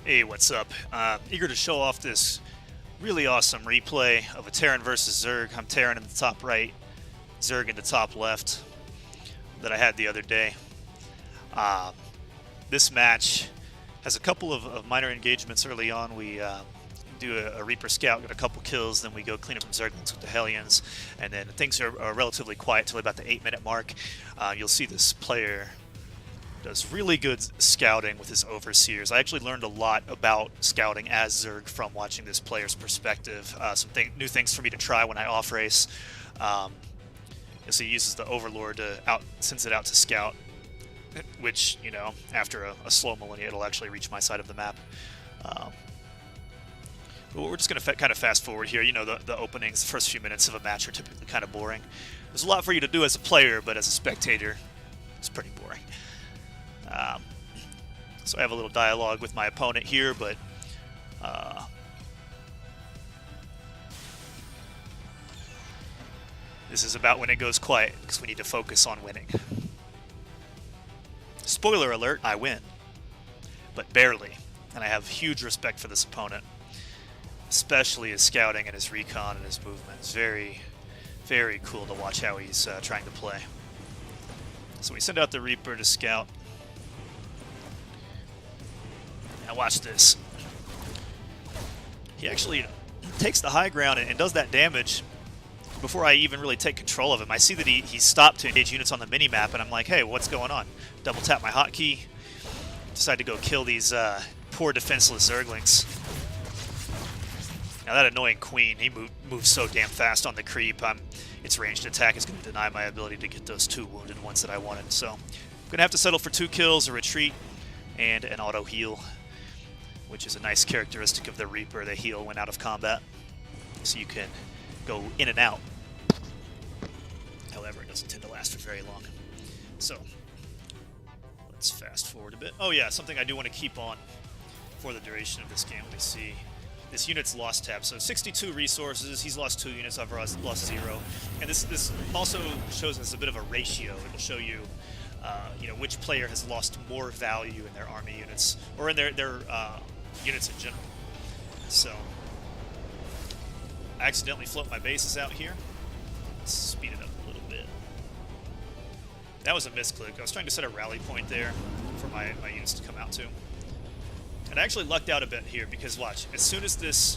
Hey, what's up? Eager to show off this really awesome replay of a Terran versus Zerg. I'm Terran in the top right, Zerg in the top left that I had the other day. Um, this match has a couple of minor engagements early on. We do a Reaper Scout, get a couple kills, then we go clean up some Zerglings with the Hellions, and then things are relatively quiet till about the 8-minute mark. You'll see this player does really good scouting with his overseers. I actually learned a lot about scouting as Zerg from watching this player's perspective. New things for me to try when I off race. You'll see he uses the Overlord to sends it out to scout, which, you know, after a slow millennia, it'll actually reach my side of the map. But we're just going to kind of fast forward here. You know, the openings, the first few minutes of a match are typically kind of boring. There's a lot for you to do as a player, but as a spectator, it's pretty boring. So I have a little dialogue with my opponent here, but this is about when it goes quiet, because we need to focus on winning. Spoiler alert, I win, but barely, and I have huge respect for this opponent, especially his scouting and his recon and his movement. It's very, very cool to watch how he's trying to play. So we send out the Reaper to scout. Now watch this. He actually takes the high ground and does that damage before I even really take control of him. I see that he stopped to engage units on the mini-map, and I'm like, hey, what's going on? Double tap my hotkey. Decide to go kill these poor defenseless Zerglings. Now that annoying Queen, he moves so damn fast on the creep. Its ranged attack is going to deny my ability to get those 2 wounded ones that I wanted. So I'm going to have to settle for 2 kills, a retreat, and an auto heal, which is a nice characteristic of the Reaper. They heal when out of combat, so you can go in and out. However, it doesn't tend to last for very long. So let's fast forward a bit. Oh yeah, something I do want to keep on for the duration of this game. Let me see. This unit's lost tab, so 62 resources. He's lost 2 units. I've lost 0. And this also shows us a bit of a ratio. It'll show you, you know, which player has lost more value in their army units or in their units in general. So I accidentally float my bases out here. Let's speed it up a little bit. That was a misclick. I was trying to set a rally point there for my units to come out to. And I actually lucked out a bit here because, watch, as soon as this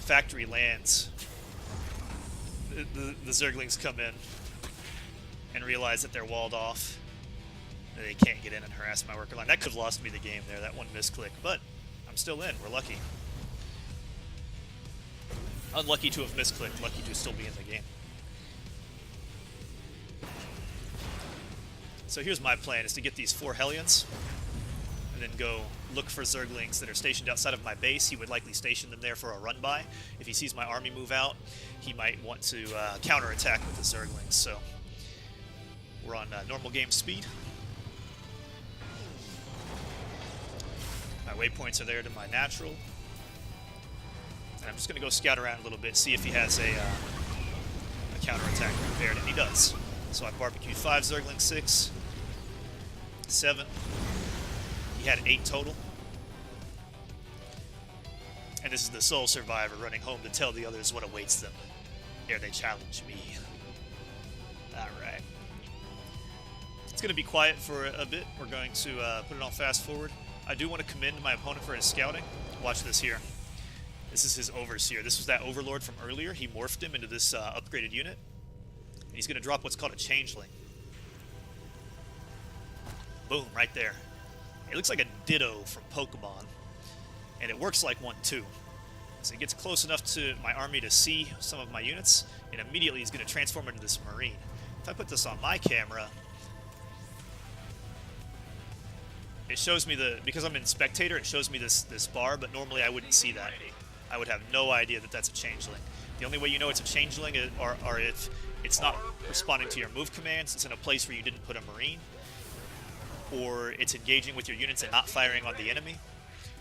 factory lands, the Zerglings come in and realize that they're walled off. And they can't get in and harass my worker line. That could have lost me the game there, that one misclick. But I'm still in. We're lucky. Unlucky to have misclicked, lucky to still be in the game. So here's my plan, is to get these 4 Hellions, and then go look for Zerglings that are stationed outside of my base. He would likely station them there for a run-by. If he sees my army move out, he might want to counterattack with the Zerglings. So we're on normal game speed. My waypoints are there to my natural. And I'm just going to go scout around a little bit, see if he has a counterattack prepared, and he does. So I barbecued 5 Zerglings, 6, 7. He had 8 total. And this is the sole survivor running home to tell the others what awaits them. Dare they challenge me. Alright. It's going to be quiet for a bit. We're going to put it on fast forward. I do want to commend my opponent for his scouting. Watch this here. This is his Overseer. This was that Overlord from earlier. He morphed him into this upgraded unit. And he's going to drop what's called a Changeling. Boom, right there. It looks like a Ditto from Pokemon, and it works like one too. So it gets close enough to my army to see some of my units, and immediately he's going to transform into this Marine. If I put this on my camera, it shows me because I'm in Spectator, it shows me this bar, but normally I wouldn't see that. I would have no idea that that's a Changeling. The only way you know it's a Changeling are if it's not responding to your move commands, it's in a place where you didn't put a Marine, or it's engaging with your units and not firing on the enemy.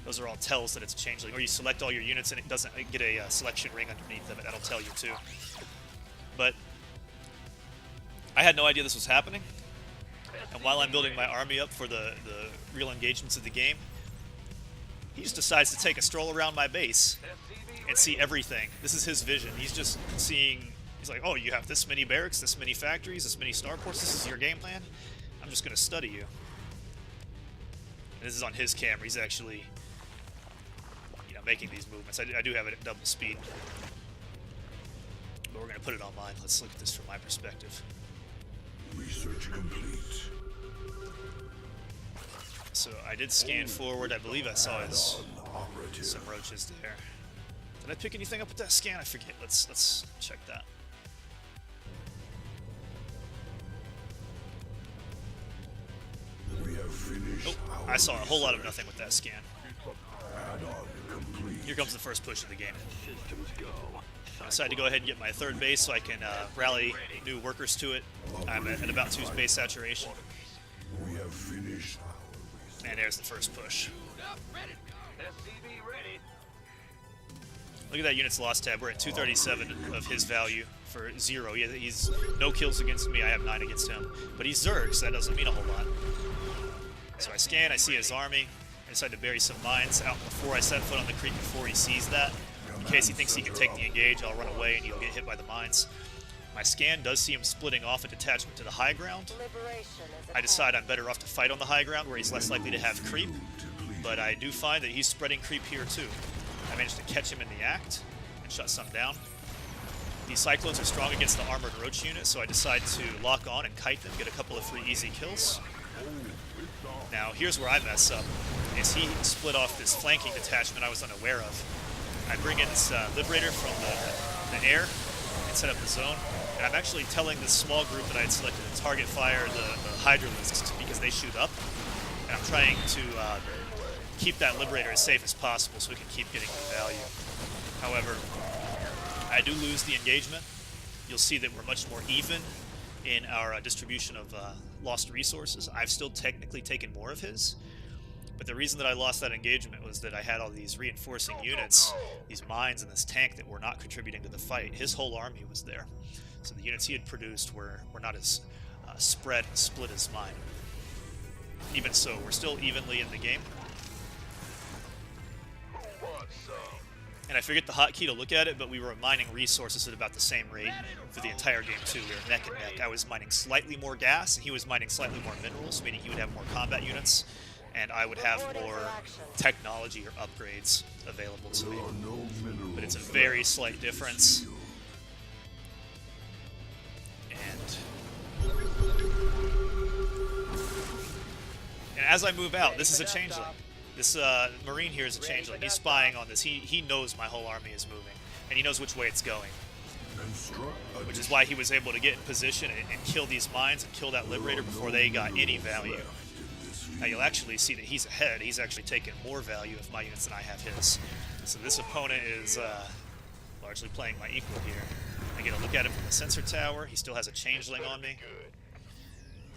Those are all tells that it's a Changeling. Or you select all your units and it doesn't get a selection ring underneath them, and that'll tell you too. But I had no idea this was happening. And while I'm building my army up for the real engagements of the game, he just decides to take a stroll around my base and see everything. This is his vision. He's just seeing, he's like, oh, you have this many barracks, this many factories, this many starports, this is your game plan? I'm just going to study you. And this is on his camera. He's actually, you know, making these movements. I do have it at double speed. But we're going to put it on mine. Let's look at this from my perspective. Research complete. So I did scan forward. I believe I saw some roaches there. Did I pick anything up with that scan? I forget. Let's check that. We have finished. Oh, I saw a whole lot of nothing with that scan. Add-on complete. Here comes the first push of the game. I decided to go ahead and get my third base so I can rally new workers to it. I'm at about 2 base saturation. We have finished. And there's the first push. Look at that unit's loss tab. We're at 237 of his value for 0. He's no kills against me. I have 9 against him. But he's Zerg, so that doesn't mean a whole lot. So I scan. I see his army. I decide to bury some mines out before I set foot on the creek before he sees that. In case he thinks he can take the engage, I'll run away and he'll get hit by the mines. My scan does see him splitting off a detachment to the high ground. I decide I'm better off to fight on the high ground where he's less likely to have creep, but I do find that he's spreading creep here too. I managed to catch him in the act and shut some down. These Cyclones are strong against the armored Roach unit, so I decide to lock on and kite them, get a couple of free easy kills. Now here's where I mess up, is he split off this flanking detachment I was unaware of. I bring in this liberator from the air and set up the zone. And I'm actually telling this small group that I had selected to target fire the hydra lists because they shoot up. And I'm trying to keep that liberator as safe as possible so we can keep getting the value. However, I do lose the engagement. You'll see that we're much more even in our distribution of lost resources. I've still technically taken more of his. But the reason that I lost that engagement was that I had all these reinforcing units, these mines and this tank that were not contributing to the fight. His whole army was there. So the units he had produced were not as split as mine. Even so, we're still evenly in the game. And I forget the hotkey to look at it, but we were mining resources at about the same rate for the entire game too. We were neck and neck. I was mining slightly more gas, and he was mining slightly more minerals, meaning he would have more combat units, and I would have more technology or upgrades available to me. But it's a very slight difference. And as I move out, this is a changeling. This Marine here is a changeling. He's spying on this. He knows my whole army is moving, and he knows which way it's going. Which is why he was able to get in position and kill these mines and kill that liberator before they got any value. Now you'll actually see that he's ahead. He's actually taken more value of my units than I have his. So this opponent is largely playing my equal here. I get a look at him from the sensor tower. He still has a changeling on me.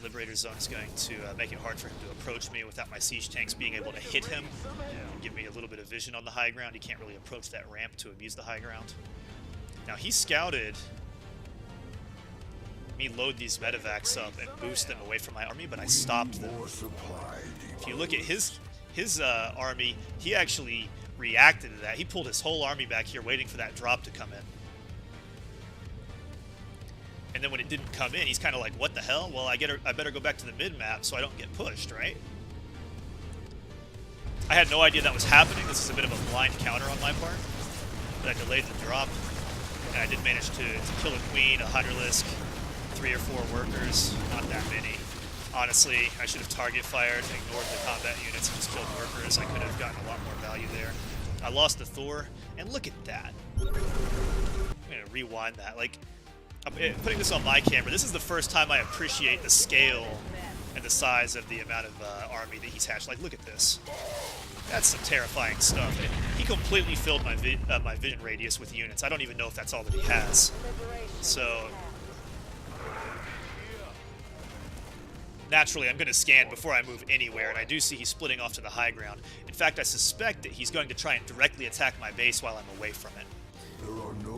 Liberator zone is going to make it hard for him to approach me without my siege tanks being able to hit him and give me a little bit of vision on the high ground. He can't really approach that ramp to abuse the high ground. Now he scouted me load these medevacs up and boost them away from my army, but I stopped them. If you look at his army, he actually reacted to that. He pulled his whole army back here waiting for that drop to come in. And then when it didn't come in, he's kind of like, what the hell? Well, I better go back to the mid-map so I don't get pushed, right? I had no idea that was happening. This is a bit of a blind counter on my part. But I delayed the drop. And I did manage to kill a queen, a hydralisk, 3 or 4 workers. Not that many. Honestly, I should have target fired and ignored the combat units and just killed workers. I could have gotten a lot more value there. I lost the Thor. And look at that. I'm going to rewind that. Like, putting this on my camera, this is the first time I appreciate the scale and the size of the amount of army that he's hatched. Like, look at this. That's some terrifying stuff. He completely filled my vision radius with units. I don't even know if that's all that he has. So, naturally, I'm going to scan before I move anywhere, and I do see he's splitting off to the high ground. In fact, I suspect that he's going to try and directly attack my base while I'm away from it.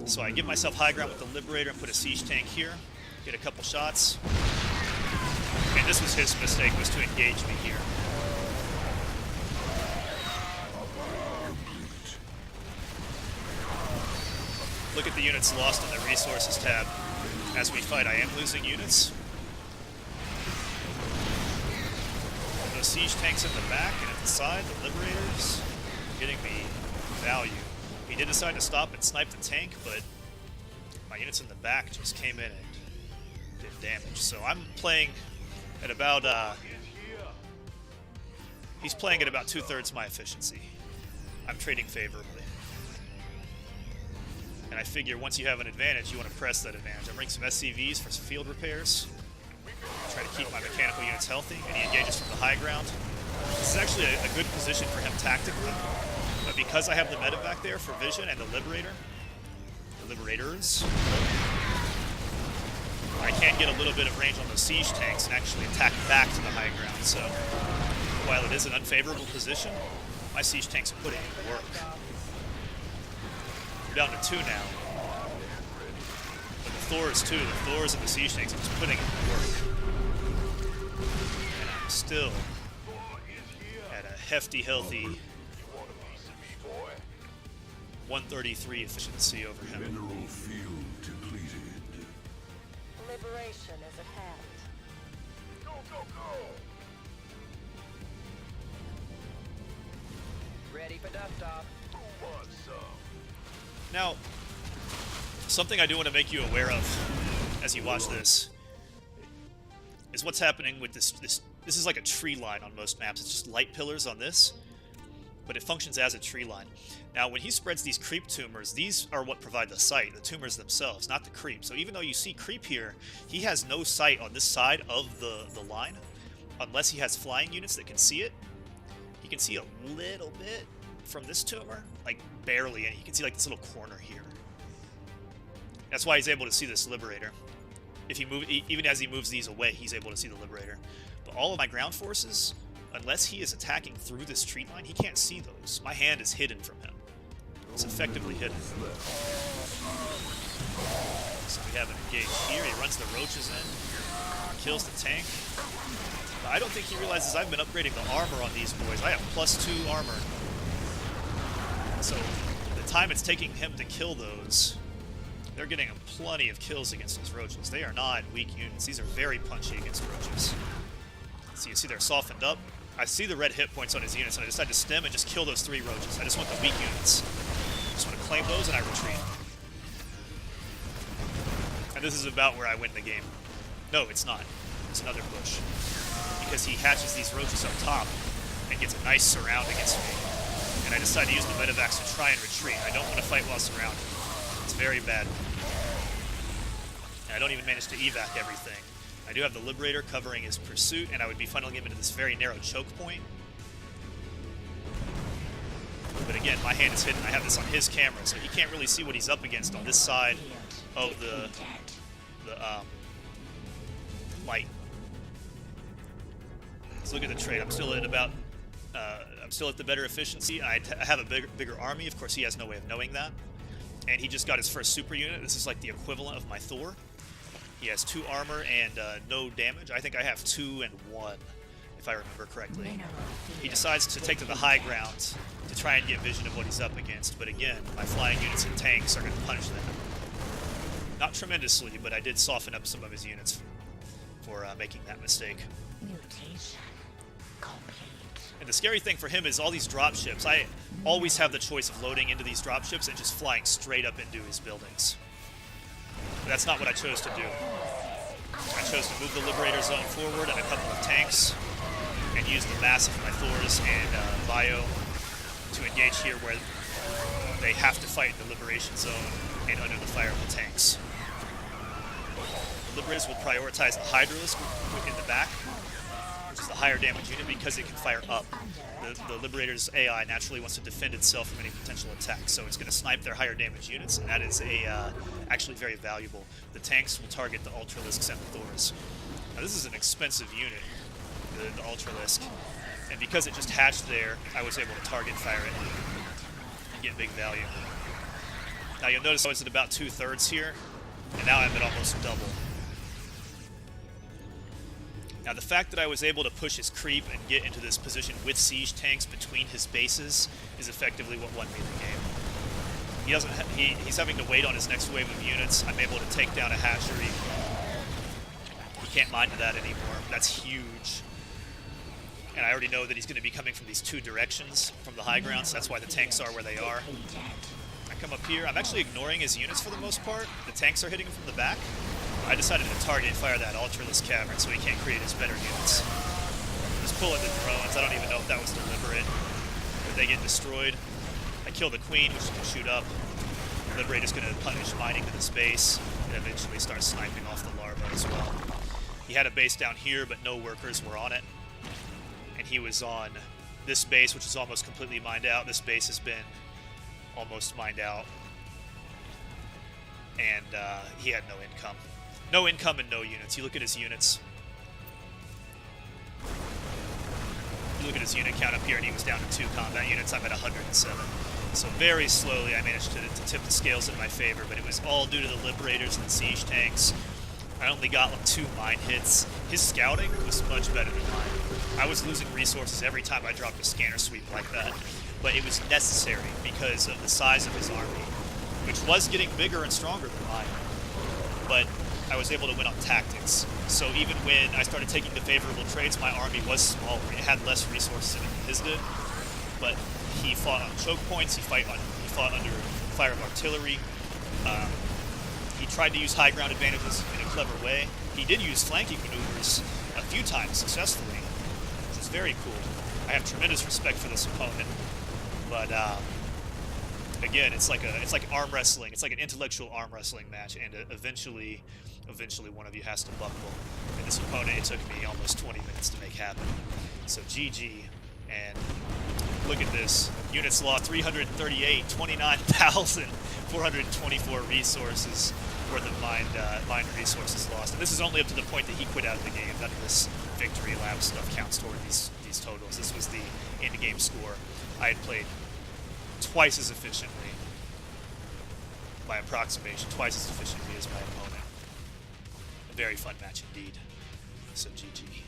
So I give myself high ground with the Liberator and put a siege tank here, get a couple shots. And this was his mistake, was to engage me here. Look at the units lost in the resources tab. As we fight, I am losing units. Those siege tanks in the back and at the side, the liberators, getting me value. He did decide to stop and snipe the tank, but my units in the back just came in and did damage. So I'm playing at about, he's playing at about 2/3 my efficiency. I'm trading favorably. And I figure once you have an advantage, you want to press that advantage. I'm bringing some SCVs for some field repairs. Try to keep my mechanical units healthy, and he engages from the high ground. This is actually a good position for him tactically, but because I have the meta back there for vision and the liberators, I can get a little bit of range on those siege tanks and actually attack back to the high ground. So while it is an unfavorable position, my siege tanks are putting in work. We're down to 2 now. But the Thors too, the Thors and the siege tanks are just putting in work. And I'm still at a hefty, healthy 133 efficiency over him. Mineral field depleted. Liberation is at hand. Go, go, go! Ready for dust off. Who wants some? Now, something I do want to make you aware of as you watch this is what's happening with this is like a tree line on most maps. It's just light pillars on this, but it functions as a tree line. Now, when he spreads these creep tumors, these are what provide the sight, the tumors themselves, not the creep. So even though you see creep here, he has no sight on this side of the line, unless he has flying units that can see it. He can see a little bit from this tumor, like barely, and you can see like this little corner here. That's why he's able to see this liberator. If he move, even as he moves these away, he's able to see the liberator. But all of my ground forces, unless he is attacking through this tree line, he can't see those. My hand is hidden from him. It's effectively hidden. So we have an engage here. He runs the roaches in, kills the tank. But I don't think he realizes I've been upgrading the armor on these boys. I have +2 armor. So the time it's taking him to kill those, they're getting plenty of kills against those roaches. They are not weak units. These are very punchy against roaches. So you see they're softened up. I see the red hit points on his units, and I decide to stem and just kill those 3 roaches. I just want the weak units. I just want to claim those, and I retreat. And this is about where I win the game. No, it's not. It's another push. Because he hatches these roaches up top and gets a nice surround against me. And I decide to use the medevacs to try and retreat. I don't want to fight while surrounded. It's very bad. And I don't even manage to evac everything. I do have the Liberator covering his pursuit, and I would be funneling him into this very narrow choke point. But again, my hand is hidden. I have this on his camera, so he can't really see what he's up against on this side of the light. Let's look at the trade. I'm still at about, I'm still at the better efficiency. I have a bigger army. Of course, he has no way of knowing that. And he just got his first super unit. This is like the equivalent of my Thor. He has 2 armor and no damage. I think I have 2 and 1, if I remember correctly. He decides to take to the high ground to try and get vision of what he's up against. But again, my flying units and tanks are going to punish that. Not tremendously, but I did soften up some of his units for making that mistake. Mutation complete. And the scary thing for him is all these dropships. I always have the choice of loading into these dropships and just flying straight up into his buildings. But that's not what I chose to do. I chose to move the Liberator Zone forward and a couple of tanks and use the mass of my Thors and Bio to engage here where they have to fight in the Liberation Zone and under the fire of the tanks. The Liberators will prioritize the hydra in the back, which is the higher damage unit, because it can fire up. The Liberator's AI naturally wants to defend itself from any potential attacks, so it's going to snipe their higher damage units, and that is actually very valuable. The tanks will target the Ultralisks and the Thors. Now this is an expensive unit, the Ultralisk, and because it just hatched there, I was able to target fire it and get big value. Now you'll notice I was at about 2/3 here, and now I'm at almost double. Now the fact that I was able to push his creep and get into this position with siege tanks between his bases is effectively what won me the game. He doesn't. He's having to wait on his next wave of units. I'm able to take down a hatchery. He can't mine to that anymore. That's huge. And I already know that he's going to be coming from these two directions from the high ground, so that's why the tanks are where they are. I come up here. I'm actually ignoring his units for the most part. The tanks are hitting him from the back. I decided to target and fire that Ultraless Cavern so he can't create his better units. Just pulling the drones. I don't even know if that was deliberate. But they get destroyed. I kill the Queen, which can shoot up. Liberator's going to punish mining to this base and eventually start sniping off the larva as well. He had a base down here, but no workers were on it. And he was on this base, which is almost completely mined out. This base has been almost mined out. And he had no income. No income and no units. You look at his units. You look at his unit count up here, and he was down to 2 combat units. I'm at 107. So very slowly I managed to tip the scales in my favor, but it was all due to the Liberators and the Siege tanks. I only got like 2 mine hits. His scouting was much better than mine. I was losing resources every time I dropped a scanner sweep like that, but it was necessary because of the size of his army, which was getting bigger and stronger than mine. But I was able to win on tactics. So even when I started taking the favorable trades, my army was smaller. It had less resources than his did, but he fought on choke points. He fought under fire of artillery. He tried to use high ground advantages in a clever way. He did use flanking maneuvers a few times successfully, which is very cool. I have tremendous respect for this opponent, but again, it's like arm wrestling. It's like an intellectual arm wrestling match, and eventually one of you has to buckle. And this opponent, it took me almost 20 minutes to make happen. So GG, and look at this. Units lost 338, 29,424 resources worth of mined resources lost. And this is only up to the point that he quit out of the game. None of this victory lap stuff counts toward these totals. This was the end-game score. I had played twice as efficiently, by approximation, twice as efficiently as my opponent. A very fun match indeed. So GG.